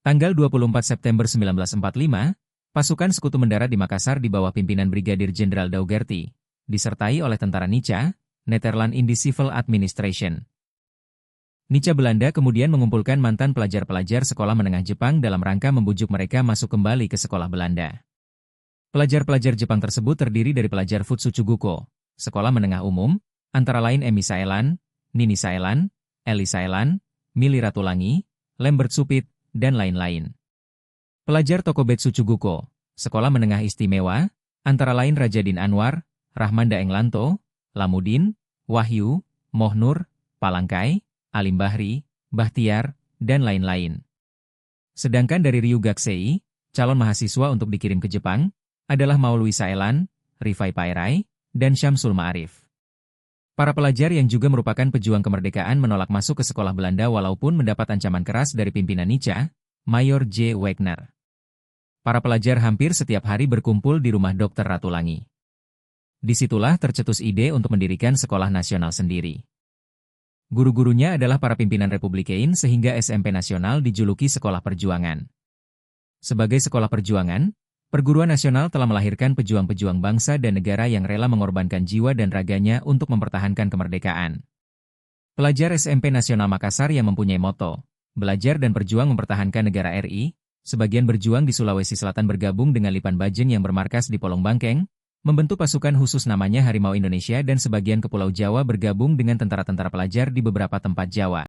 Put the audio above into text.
Tanggal 24 September 1945, pasukan sekutu mendarat di Makassar di bawah pimpinan Brigadir Jenderal Daugherty, disertai oleh tentara Nica, Nederland in the Civil Administration. Nica Belanda kemudian mengumpulkan mantan pelajar-pelajar sekolah menengah Jepang dalam rangka membujuk mereka masuk kembali ke sekolah Belanda. Pelajar-pelajar Jepang tersebut terdiri dari pelajar Futsuchuguko, sekolah menengah umum, antara lain Emi Saelan, Nini Saelan, Eli Saelan, Mili Ratulangi, Lambert Supit, dan lain-lain. Pelajar Tokobetsu Chuguko, sekolah menengah istimewa, antara lain Rajadin Anwar, Rahman Daeng Lanto, Lamudin, Wahyu, Mohnur, Palangkai, Alim Bahri, Bahtiar, dan lain-lain. Sedangkan dari Ryugakusei, calon mahasiswa untuk dikirim ke Jepang, adalah Maulwi Saelan, Rifai Pairai, dan Syamsul Ma'arif. Para pelajar yang juga merupakan pejuang kemerdekaan menolak masuk ke sekolah Belanda walaupun mendapat ancaman keras dari pimpinan Nica, Mayor J. Wagner. Para pelajar hampir setiap hari berkumpul di rumah Dr. Ratulangi. Disitulah tercetus ide untuk mendirikan sekolah nasional sendiri. Guru-gurunya adalah para pimpinan Republikein sehingga SMP Nasional dijuluki Sekolah Perjuangan. Sebagai sekolah perjuangan, Perguruan Nasional telah melahirkan pejuang-pejuang bangsa dan negara yang rela mengorbankan jiwa dan raganya untuk mempertahankan kemerdekaan. Pelajar SMP Nasional Makassar yang mempunyai moto, belajar dan berjuang mempertahankan negara RI, sebagian berjuang di Sulawesi Selatan bergabung dengan Lipan Bajeng yang bermarkas di Polong Bangkeng, membentuk pasukan khusus namanya Harimau Indonesia dan sebagian ke Pulau Jawa bergabung dengan tentara-tentara pelajar di beberapa tempat Jawa.